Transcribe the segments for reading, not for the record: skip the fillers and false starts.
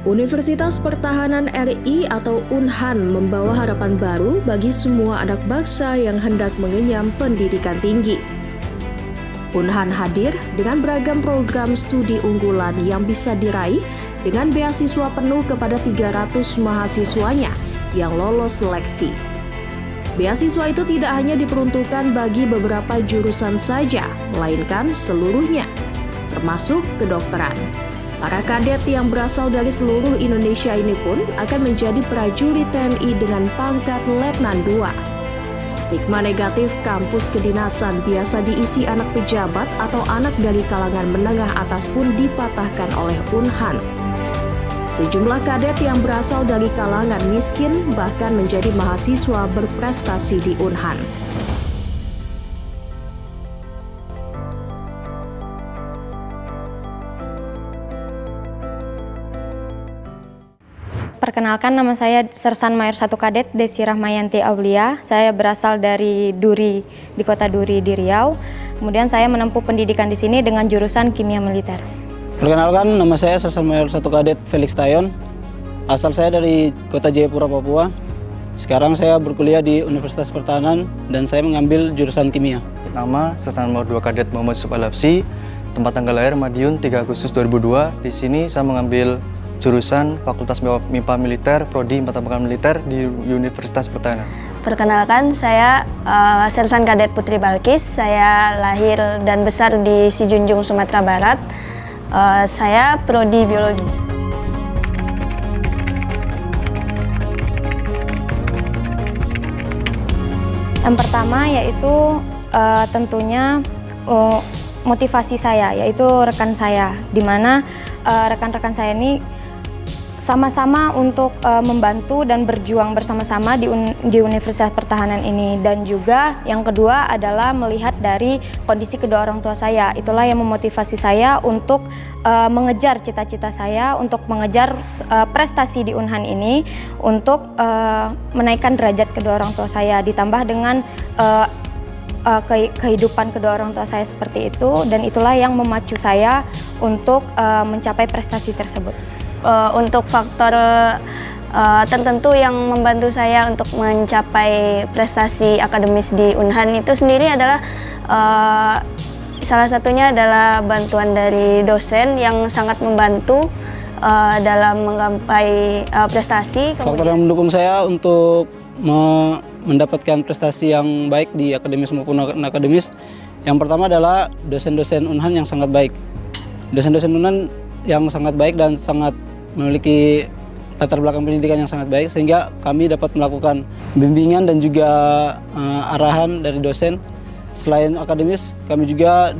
Universitas Pertahanan RI atau UNHAN membawa harapan baru bagi semua anak bangsa yang hendak mengenyam pendidikan tinggi. UNHAN hadir dengan beragam program studi unggulan yang bisa diraih dengan beasiswa penuh kepada 300 mahasiswanya yang lolos seleksi. Beasiswa itu tidak hanya diperuntukkan bagi beberapa jurusan saja, melainkan seluruhnya, termasuk kedokteran. Para kadet yang berasal dari seluruh Indonesia ini pun akan menjadi prajurit TNI dengan pangkat Letnan II. Stigma negatif kampus kedinasan biasa diisi anak pejabat atau anak dari kalangan menengah atas pun dipatahkan oleh UNHAN. Sejumlah kadet yang berasal dari kalangan miskin bahkan menjadi mahasiswa berprestasi di UNHAN. Perkenalkan, nama saya Sersan Mayor 1 Kadet Desi Rahmayanti Aulia. Saya berasal dari Duri, di kota Duri di Riau. Kemudian saya menempuh pendidikan di sini dengan jurusan Kimia Militer. Perkenalkan, nama saya Sersan Mayor 1 Kadet Felix Tayon. Asal saya dari kota Jayapura, Papua. Sekarang saya berkuliah di Universitas Pertahanan dan saya mengambil jurusan Kimia. Nama Sersan Mayor 2 Kadet Muhammad Yusuf Al-Habsyi. Tempat tanggal lahir Madiun 3 Agustus 2002. Di sini saya mengambil jurusan Fakultas MIPA Militer, Prodi Mata Pelajaran Militer di Universitas Pertahanan. Perkenalkan, saya Sersan Kadet Putri Balkis. Saya lahir dan besar di Sijunjung, Sumatera Barat. Saya Prodi Biologi. Yang pertama yaitu tentunya motivasi saya, yaitu rekan saya, di mana rekan-rekan saya ini sama-sama untuk membantu dan berjuang bersama-sama di Universitas Pertahanan ini. Dan juga yang kedua adalah melihat dari kondisi kedua orang tua saya. Itulah yang memotivasi saya untuk mengejar cita-cita saya, untuk mengejar prestasi di UNHAN ini, untuk menaikkan derajat kedua orang tua saya, ditambah dengan kehidupan kedua orang tua saya seperti itu, dan itulah yang memacu saya untuk mencapai prestasi tersebut. Untuk faktor tertentu yang membantu saya untuk mencapai prestasi akademis di UNHAN itu sendiri adalah salah satunya adalah bantuan dari dosen yang sangat membantu dalam menggapai prestasi. Faktor yang mendukung saya untuk mendapatkan prestasi yang baik di akademis maupun non-akademis, yang pertama adalah dosen-dosen UNHAN yang sangat baik. Dosen-dosen UNHAN yang sangat baik dan sangat memiliki latar belakang pendidikan yang sangat baik, sehingga kami dapat melakukan bimbingan dan juga arahan dari dosen. Selain akademis, kami juga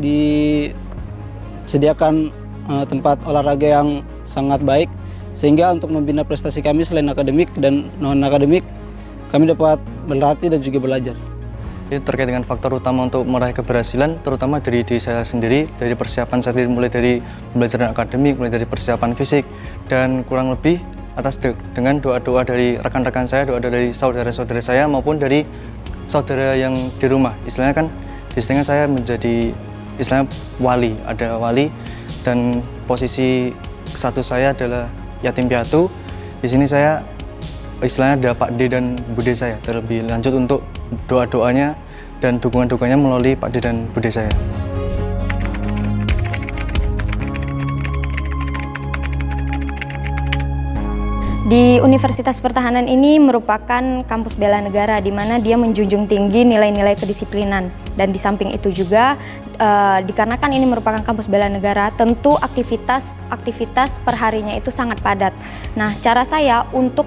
disediakan tempat olahraga yang sangat baik, sehingga untuk membina prestasi kami selain akademik dan non-akademik, kami dapat berlatih dan juga belajar. Itu terkait dengan faktor utama untuk meraih keberhasilan, terutama dari diri saya sendiri, dari persiapan saya sendiri, mulai dari pembelajaran akademik, mulai dari persiapan fisik, dan kurang lebih atas dengan doa-doa dari rekan-rekan saya, doa dari saudara-saudara saya maupun dari saudara yang di rumah. Istilahnya kan, di sini kan saya menjadi istilahnya wali, ada wali, dan posisi satu saya adalah yatim piatu. Di sini saya istilahnya ada Pak D dan Bude saya, terlebih lanjut untuk doa-doanya dan dukungan-dukungannya melalui Pak D dan Bude saya. Di Universitas Pertahanan ini merupakan kampus bela negara, di mana dia menjunjung tinggi nilai-nilai kedisiplinan. Dan di samping itu juga, dikarenakan ini merupakan kampus bela negara, tentu aktivitas perharinya itu sangat padat. Nah, cara saya untuk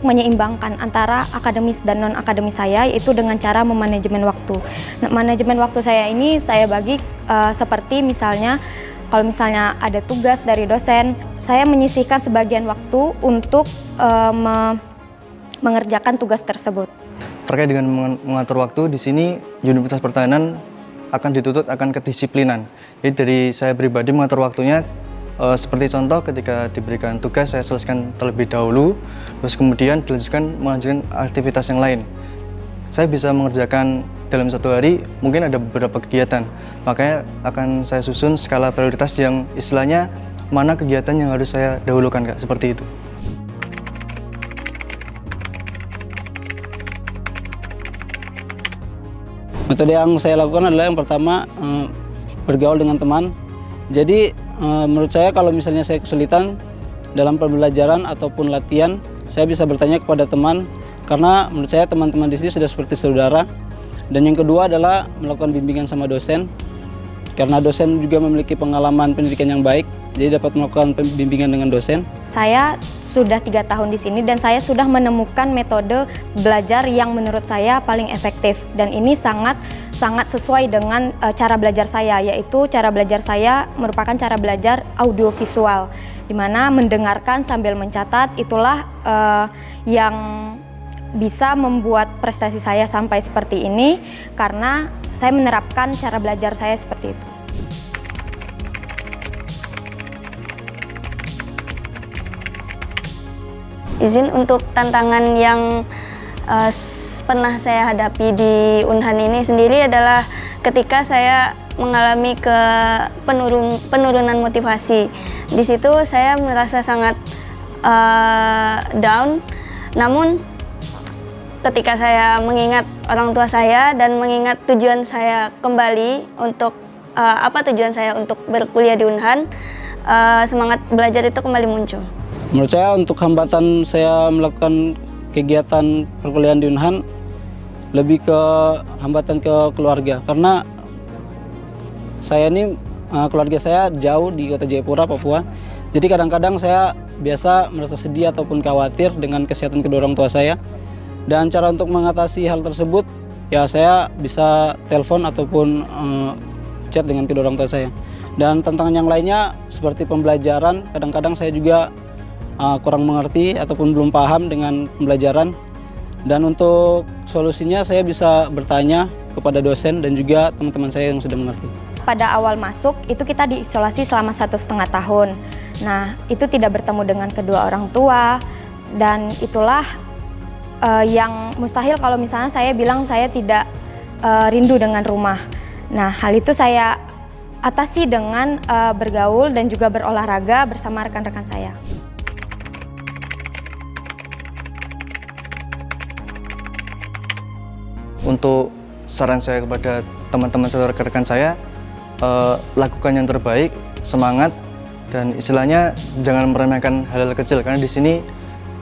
menyeimbangkan antara akademis dan non-akademis saya, yaitu dengan cara memanajemen waktu. Nah, manajemen waktu saya ini saya bagi seperti misalnya, kalau misalnya ada tugas dari dosen, saya menyisihkan sebagian waktu untuk mengerjakan tugas tersebut. Terkait dengan mengatur waktu, di sini Universitas Pertahanan akan dituntut akan kedisiplinan. Jadi dari saya pribadi mengatur waktunya, seperti contoh ketika diberikan tugas saya selesaikan terlebih dahulu, terus kemudian melanjutkan aktivitas yang lain. Saya bisa mengerjakan dalam satu hari mungkin ada beberapa kegiatan, makanya akan saya susun skala prioritas yang istilahnya mana kegiatan yang harus saya dahulukan, Kak, seperti itu. Metode yang saya lakukan adalah yang pertama bergaul dengan teman. Jadi menurut saya kalau misalnya saya kesulitan dalam pembelajaran ataupun latihan, saya bisa bertanya kepada teman karena menurut saya teman-teman di sini sudah seperti saudara. Dan yang kedua adalah melakukan bimbingan sama dosen. Karena dosen juga memiliki pengalaman pendidikan yang baik, jadi dapat melakukan bimbingan dengan dosen. Saya sudah 3 tahun di sini dan saya sudah menemukan metode belajar yang menurut saya paling efektif. Dan ini sangat sesuai dengan cara belajar saya, yaitu cara belajar saya merupakan cara belajar audiovisual, di mana mendengarkan sambil mencatat itulah yang bisa membuat prestasi saya sampai seperti ini karena saya menerapkan cara belajar saya seperti itu. Izin untuk tantangan yang pernah saya hadapi di Unhan ini sendiri adalah ketika saya mengalami penurunan motivasi. Di situ saya merasa sangat down, namun ketika saya mengingat orang tua saya dan mengingat tujuan saya kembali untuk tujuan saya untuk berkuliah di Unhan, semangat belajar itu kembali muncul. Menurut saya untuk hambatan saya melakukan kegiatan perkuliahan di Unhan lebih ke hambatan ke keluarga karena saya ini keluarga saya jauh di kota Jayapura, Papua. Jadi kadang-kadang saya biasa merasa sedih ataupun khawatir dengan kesehatan kedua orang tua saya. Dan cara untuk mengatasi hal tersebut, ya saya bisa telepon ataupun chat dengan kedua orang tua saya. Dan tantangan yang lainnya seperti pembelajaran, kadang-kadang saya juga kurang mengerti ataupun belum paham dengan pembelajaran. Dan untuk solusinya saya bisa bertanya kepada dosen dan juga teman-teman saya yang sudah mengerti. Pada awal masuk, itu kita diisolasi selama 1,5 tahun. Nah, itu tidak bertemu dengan kedua orang tua dan itulah yang mustahil kalau misalnya saya bilang saya tidak rindu dengan rumah. Nah, hal itu saya atasi dengan bergaul dan juga berolahraga bersama rekan-rekan saya. Untuk saran saya kepada teman-teman atau rekan-rekan saya, lakukan yang terbaik, semangat, dan istilahnya jangan meremehkan hal-hal kecil karena di sini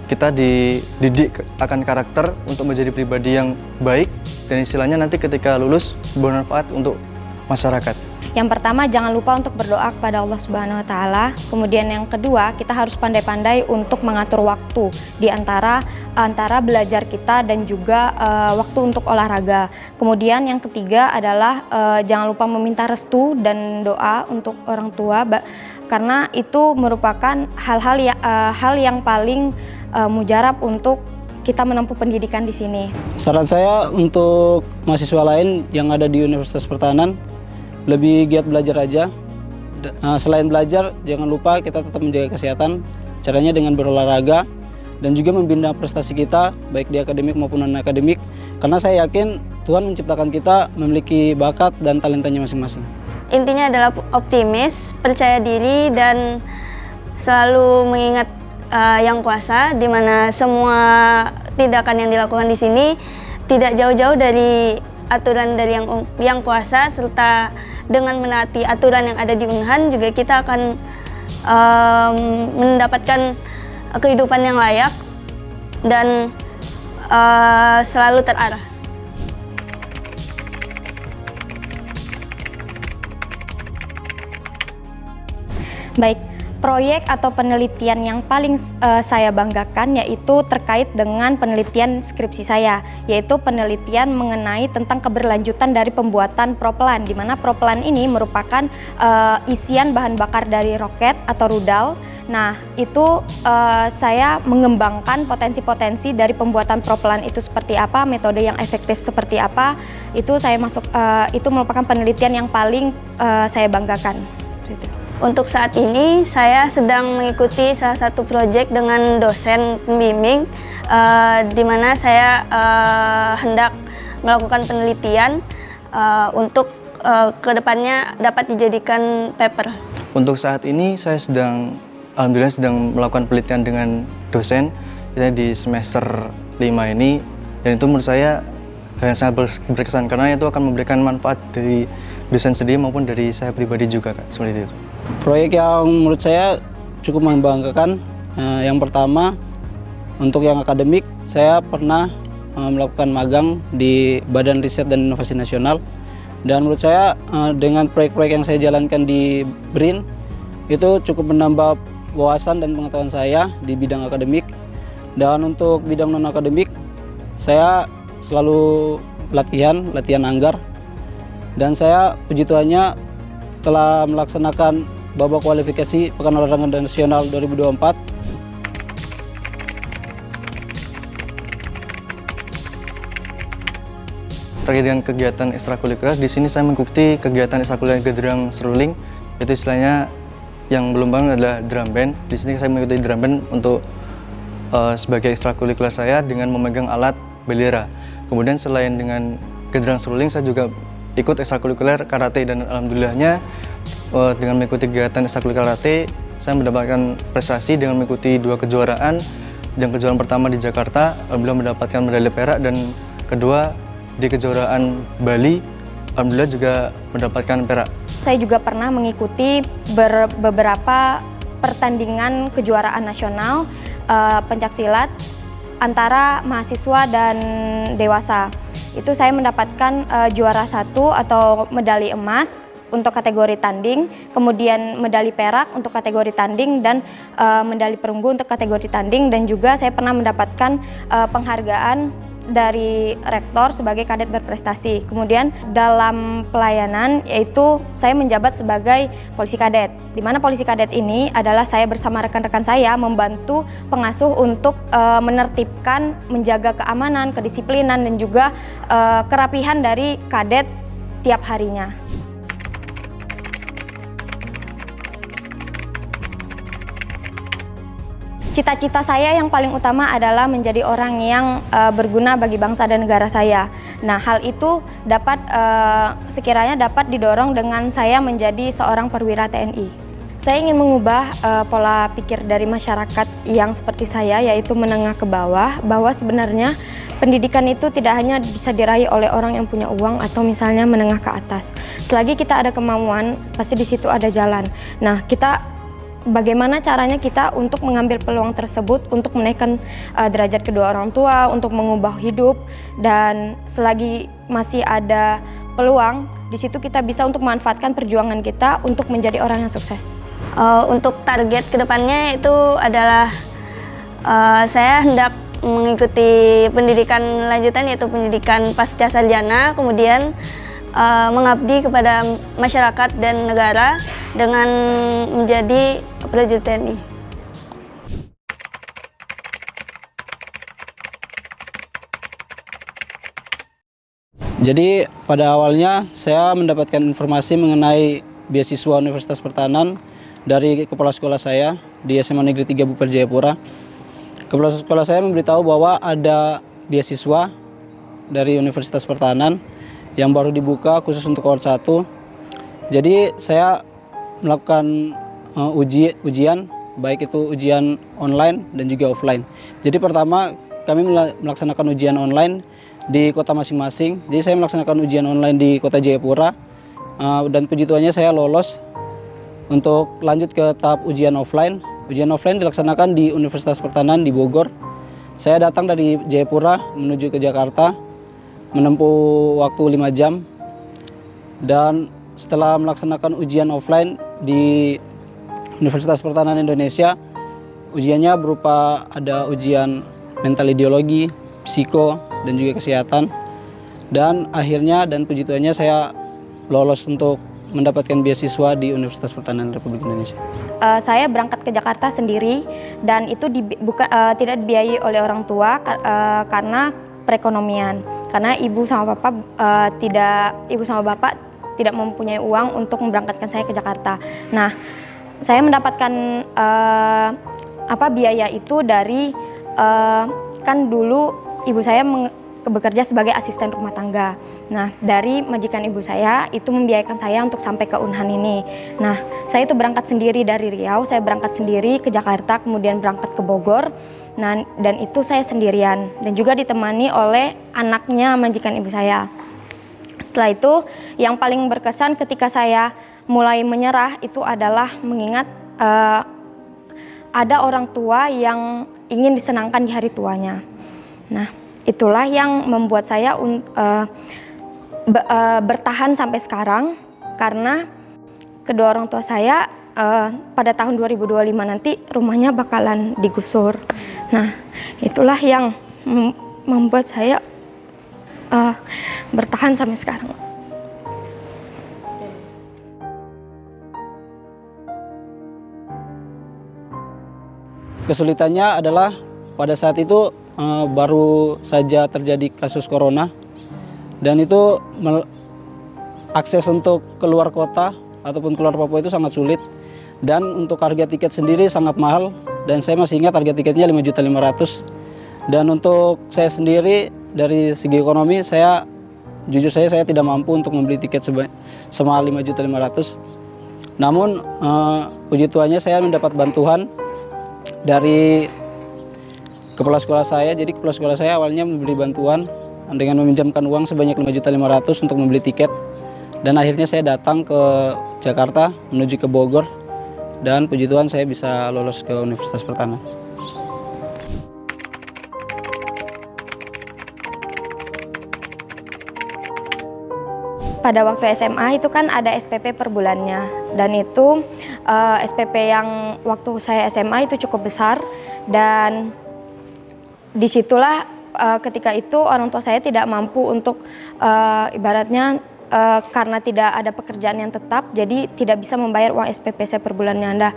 kita dididik akan karakter untuk menjadi pribadi yang baik dan istilahnya nanti ketika lulus bermanfaat untuk masyarakat. Yang pertama, jangan lupa untuk berdoa kepada Allah Subhanahu wa Ta'ala. Kemudian yang kedua, kita harus pandai-pandai untuk mengatur waktu di antara belajar kita dan juga waktu untuk olahraga. Kemudian yang ketiga adalah jangan lupa meminta restu dan doa untuk orang tua karena itu merupakan hal yang paling mujarab untuk kita menempuh pendidikan di sini. Saran saya untuk mahasiswa lain yang ada di Universitas Pertahanan, lebih giat belajar aja. Selain belajar, jangan lupa kita tetap menjaga kesehatan. Caranya dengan berolahraga dan juga membina prestasi kita, baik di akademik maupun non-akademik. Karena saya yakin Tuhan menciptakan kita memiliki bakat dan talentanya masing-masing. Intinya adalah optimis, percaya diri, dan selalu mengingat Yang Kuasa, di mana semua tindakan yang dilakukan di sini tidak jauh-jauh dari aturan dari yang Kuasa, serta dengan menaati aturan yang ada di Unhan juga kita akan mendapatkan kehidupan yang layak dan selalu terarah. Baik, proyek atau penelitian yang paling saya banggakan yaitu terkait dengan penelitian skripsi saya, yaitu penelitian mengenai tentang keberlanjutan dari pembuatan propelan, di mana propelan ini merupakan isian bahan bakar dari roket atau rudal. Nah, itu saya mengembangkan potensi-potensi dari pembuatan propelan itu seperti apa, metode yang efektif seperti apa. Itu itu merupakan penelitian yang paling saya banggakan. Untuk saat ini saya sedang mengikuti salah satu proyek dengan dosen pembimbing, di mana saya hendak melakukan penelitian untuk kedepannya dapat dijadikan paper. Untuk saat ini saya alhamdulillah sedang melakukan penelitian dengan dosen di semester 5 ini, dan itu menurut saya hal yang sangat berkesan karena itu akan memberikan manfaat dari dosen sendiri maupun dari saya pribadi juga, Kak, seperti itu. Proyek yang menurut saya cukup membanggakan, yang pertama untuk yang akademik, saya pernah melakukan magang di Badan Riset dan Inovasi Nasional, dan menurut saya dengan proyek-proyek yang saya jalankan di BRIN itu cukup menambah wawasan dan pengetahuan saya di bidang akademik. Dan untuk bidang non akademik, saya selalu latihan anggar, dan saya puji Tuhannya telah melaksanakan babak kualifikasi Pekan Olahraga Nasional 2024. Terkait dengan kegiatan ekstrakurikuler, di sini saya mengikuti kegiatan ekstrakurikuler Gedrang Seruling, itu istilahnya yang belum paham adalah drum band. Di sini saya mengikuti drum band untuk sebagai ekstrakurikuler saya dengan memegang alat bendera. Kemudian selain dengan Gedrang Seruling, saya juga ikut ekstrakurikuler karate, dan alhamdulillahnya dengan mengikuti kegiatan ekstrakurikuler karate, saya mendapatkan prestasi dengan mengikuti 2 kejuaraan. Yang kejuaraan pertama di Jakarta, alhamdulillah mendapatkan medali perak, dan kedua di kejuaraan Bali, alhamdulillah juga mendapatkan perak. Saya juga pernah mengikuti beberapa pertandingan kejuaraan nasional pencaksilat antara mahasiswa dan dewasa. Itu saya mendapatkan juara 1 atau medali emas untuk kategori tanding, kemudian medali perak untuk kategori tanding, dan medali perunggu untuk kategori tanding, dan juga saya pernah mendapatkan penghargaan dari rektor sebagai kadet berprestasi. Kemudian dalam pelayanan, yaitu saya menjabat sebagai polisi kadet, di mana polisi kadet ini adalah saya bersama rekan-rekan saya membantu pengasuh untuk menertibkan, menjaga keamanan, kedisiplinan, dan juga kerapihan dari kadet tiap harinya. Cita-cita saya yang paling utama adalah menjadi orang yang berguna bagi bangsa dan negara saya. Nah, hal itu sekiranya dapat didorong dengan saya menjadi seorang perwira TNI. Saya ingin mengubah pola pikir dari masyarakat yang seperti saya, yaitu menengah ke bawah, bahwa sebenarnya pendidikan itu tidak hanya bisa diraih oleh orang yang punya uang atau misalnya menengah ke atas. Selagi kita ada kemauan, pasti di situ ada jalan. Nah, bagaimana caranya kita untuk mengambil peluang tersebut untuk menaikkan derajat kedua orang tua, untuk mengubah hidup, dan selagi masih ada peluang, di situ kita bisa untuk memanfaatkan perjuangan kita untuk menjadi orang yang sukses. Untuk target kedepannya itu adalah saya hendak mengikuti pendidikan lanjutan, yaitu pendidikan pasca sarjana, kemudian mengabdi kepada masyarakat dan negara dengan menjadi prajurit TNI. Jadi pada awalnya saya mendapatkan informasi mengenai beasiswa Universitas Pertahanan dari kepala sekolah saya di SMA Negeri 3 Buper Jayapura. Kepala sekolah saya memberitahu bahwa ada beasiswa dari Universitas Pertahanan yang baru dibuka khusus untuk cohort 1. Jadi saya melakukan ujian, baik itu ujian online dan juga offline. Jadi pertama kami melaksanakan ujian online di kota masing-masing. Jadi saya melaksanakan ujian online di kota Jayapura, dan puji Tuhannya saya lolos untuk lanjut ke tahap ujian offline. Ujian offline dilaksanakan di Universitas Pertahanan di Bogor. Saya datang dari Jayapura menuju ke Jakarta, menempuh waktu 5 jam, dan setelah melaksanakan ujian offline di Universitas Pertahanan Indonesia, ujiannya berupa ada ujian mental ideologi, psiko, dan juga kesehatan, dan akhirnya dan puji Tuhannya saya lolos untuk mendapatkan beasiswa di Universitas Pertahanan Republik Indonesia. Saya berangkat ke Jakarta sendiri, dan itu tidak dibiayai oleh orang tua karena perekonomian, karena ibu sama bapak tidak mempunyai uang untuk memberangkatkan saya ke Jakarta. Nah, saya mendapatkan biaya itu dari kan dulu ibu saya bekerja sebagai asisten rumah tangga. Nah, dari majikan ibu saya itu membiayakan saya untuk sampai ke Unhan ini. Nah, saya itu berangkat sendiri dari Riau, saya berangkat sendiri ke Jakarta, kemudian berangkat ke Bogor. Nah, dan itu saya sendirian dan juga ditemani oleh anaknya majikan ibu saya. Setelah itu, yang paling berkesan ketika saya mulai menyerah itu adalah mengingat ada orang tua yang ingin disenangkan di hari tuanya. Nah, itulah yang membuat saya bertahan sampai sekarang, karena kedua orang tua saya pada tahun 2025 nanti rumahnya bakalan digusur. Nah, itulah yang membuat saya bertahan sampai sekarang. Kesulitannya adalah pada saat itu baru saja terjadi kasus corona, dan itu akses untuk keluar kota ataupun keluar Papua itu sangat sulit, dan untuk harga tiket sendiri sangat mahal, dan saya masih ingat harga tiketnya 5.500.000. Dan untuk saya sendiri dari segi ekonomi, jujur saya tidak mampu untuk membeli tiket semahal 5.500.000. Namun puji Tuhannya saya mendapat bantuan dari kepala sekolah saya. Jadi kepala sekolah saya awalnya memberi bantuan dengan meminjamkan uang sebanyak 5.500.000 untuk membeli tiket, dan akhirnya saya datang ke Jakarta menuju ke Bogor, dan puji Tuhan saya bisa lolos ke Universitas Pertahanan. Pada waktu SMA itu kan ada SPP per bulannya, dan itu SPP yang waktu saya SMA itu cukup besar, dan disitulah ketika itu orang tua saya tidak mampu untuk ibaratnya karena tidak ada pekerjaan yang tetap, jadi tidak bisa membayar uang SPP saya per bulannya.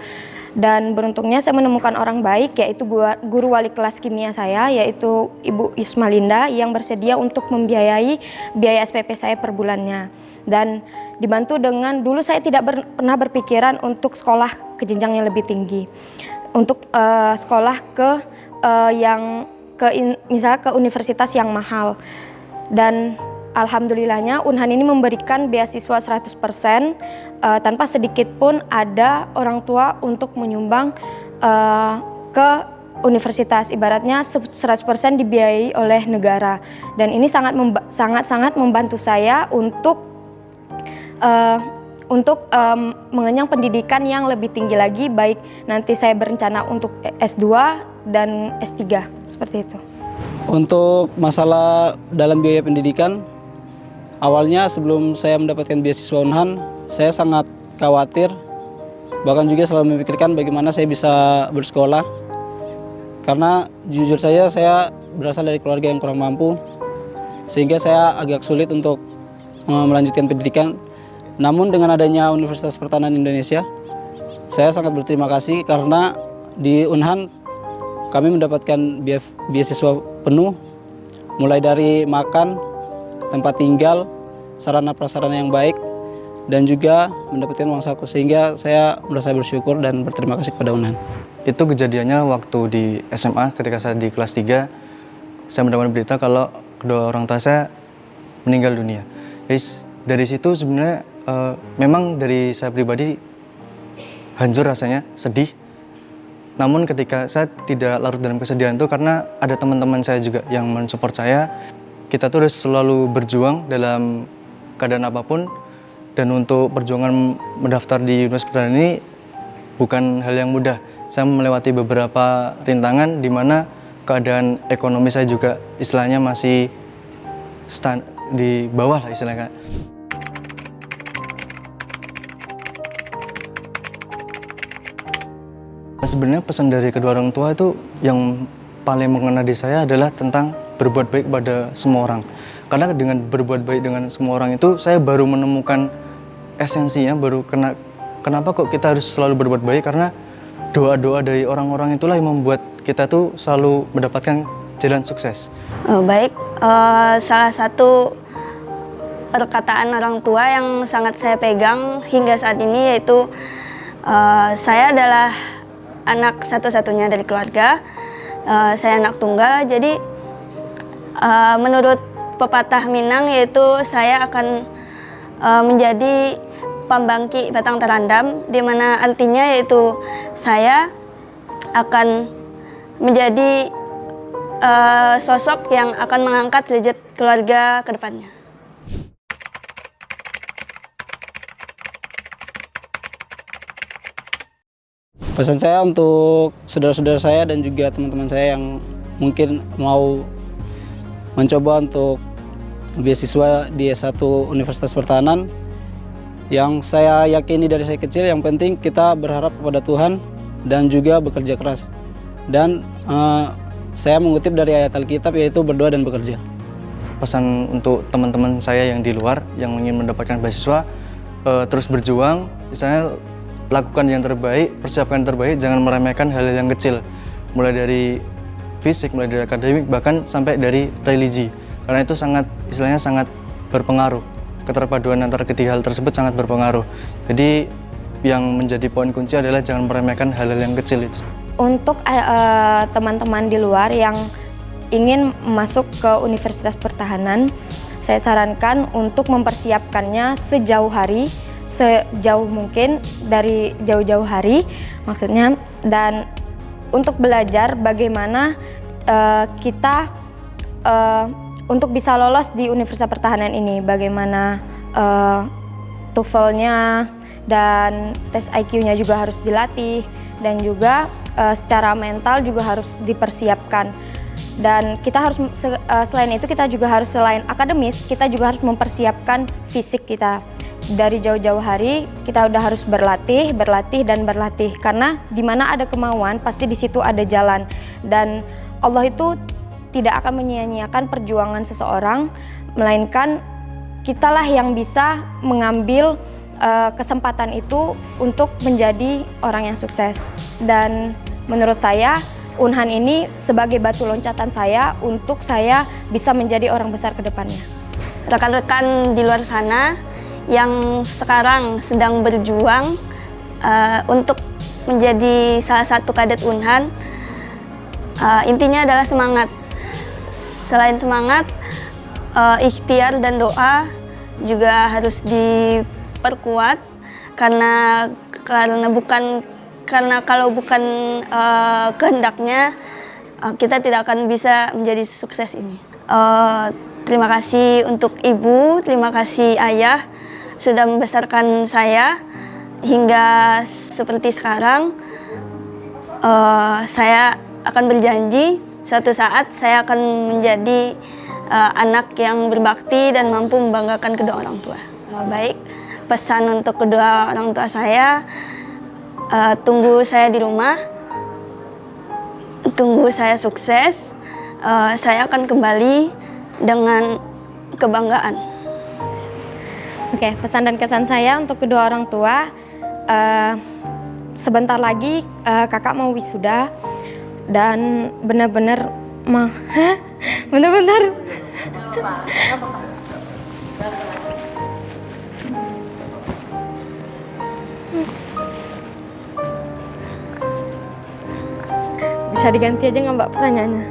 Dan beruntungnya saya menemukan orang baik, yaitu guru wali kelas kimia saya, yaitu Ibu Yusmalinda, yang bersedia untuk membiayai biaya SPP saya per bulannya. Dan dibantu dengan, dulu saya tidak pernah berpikiran untuk sekolah ke jenjang yang lebih tinggi, untuk sekolah misalnya ke universitas yang mahal. Dan alhamdulillahnya Unhan ini memberikan beasiswa 100%, tanpa sedikit pun ada orang tua untuk menyumbang ke universitas. Ibaratnya 100% dibiayai oleh negara. Dan ini sangat membantu saya untuk mengenyang pendidikan yang lebih tinggi lagi, baik nanti saya berencana untuk S2 dan S3, seperti itu. Untuk masalah dalam biaya pendidikan, awalnya sebelum saya mendapatkan beasiswa Unhan, saya sangat khawatir, bahkan juga selalu memikirkan bagaimana saya bisa bersekolah. Karena jujur saja saya berasal dari keluarga yang kurang mampu, sehingga saya agak sulit untuk melanjutkan pendidikan. Namun dengan adanya Universitas Pertahanan Indonesia, saya sangat berterima kasih, karena di Unhan kami mendapatkan beasiswa penuh, mulai dari makan, tempat tinggal, sarana prasarana yang baik, dan juga mendapatkan uang saku, sehingga saya merasa bersyukur dan berterima kasih kepada Unhan. Itu kejadiannya waktu di SMA, ketika saya di kelas 3, saya mendapat berita kalau kedua orang tua saya meninggal dunia. Jadi dari situ sebenarnya memang dari saya pribadi hancur rasanya, sedih. Namun ketika saya tidak larut dalam kesedihan itu, karena ada teman-teman saya juga yang mensupport saya. Kita tuh harus selalu berjuang dalam keadaan apapun, dan untuk perjuangan mendaftar di Universitas Pertahanan ini bukan hal yang mudah. Saya melewati beberapa rintangan di mana keadaan ekonomi saya juga istilahnya masih di bawah lah istilahnya. Sebenarnya pesan dari kedua orang tua itu yang paling mengena di saya adalah tentang berbuat baik pada semua orang. Karena dengan berbuat baik dengan semua orang itu saya baru menemukan esensinya, kenapa kok kita harus selalu berbuat baik, karena doa-doa dari orang-orang itulah yang membuat kita tuh selalu mendapatkan jalan sukses. Salah satu perkataan orang tua yang sangat saya pegang hingga saat ini, yaitu saya adalah anak satu-satunya dari keluarga. Saya anak tunggal, jadi Menurut pepatah Minang yaitu saya akan menjadi pembangkit batang terandam, di mana artinya yaitu saya akan menjadi sosok yang akan mengangkat derajat keluarga ke depannya. Pesan saya untuk saudara-saudara saya dan juga teman-teman saya yang mungkin mau mencoba untuk beasiswa di S1 Universitas Pertahanan, yang saya yakini dari saya kecil, yang penting kita berharap kepada Tuhan dan juga bekerja keras. Dan saya mengutip dari ayat Alkitab, yaitu berdoa dan bekerja. Pesan untuk teman-teman saya yang di luar yang ingin mendapatkan beasiswa, terus berjuang, misalnya lakukan yang terbaik, persiapkan yang terbaik, jangan meremehkan hal yang kecil, mulai dari fisik, mulai dari akademik, bahkan sampai dari religi, karena itu istilahnya sangat berpengaruh. Keterpaduan antara ketiga hal tersebut sangat berpengaruh. Jadi yang menjadi poin kunci adalah jangan meremehkan hal-hal yang kecil itu. Untuk teman-teman di luar yang ingin masuk ke Universitas Pertahanan, saya sarankan untuk mempersiapkannya sejauh mungkin, dari jauh-jauh hari maksudnya, dan untuk belajar bagaimana kita untuk bisa lolos di Universitas Pertahanan ini, bagaimana TOEFL-nya dan tes IQ-nya juga harus dilatih, dan juga secara mental juga harus dipersiapkan. Dan kita harus selain itu, kita juga harus, selain akademis, kita juga harus mempersiapkan fisik kita. Dari jauh-jauh hari kita udah harus berlatih dan berlatih, karena di mana ada kemauan pasti di situ ada jalan, dan Allah itu tidak akan menyia-nyiakan perjuangan seseorang, melainkan kitalah yang bisa mengambil kesempatan itu untuk menjadi orang yang sukses. Dan menurut saya Unhan ini sebagai batu loncatan saya untuk saya bisa menjadi orang besar ke depannya. Rekan-rekan di luar sana yang sekarang sedang berjuang untuk menjadi salah satu kadet Unhan, intinya adalah semangat. Selain semangat, ikhtiar dan doa juga harus diperkuat, karena kalau bukan kehendaknya, kita tidak akan bisa menjadi sukses ini. Terima kasih untuk ibu, terima kasih ayah sudah membesarkan saya hingga seperti sekarang. Saya akan berjanji suatu saat saya akan menjadi anak yang berbakti dan mampu membanggakan kedua orang tua. Baik, pesan untuk kedua orang tua saya, tunggu saya di rumah, tunggu saya sukses, saya akan kembali dengan kebanggaan. Oke, pesan dan kesan saya untuk kedua orang tua, sebentar lagi kakak mau wisuda, dan benar-benar benar-benar bisa diganti aja nggak Mbak pertanyaannya?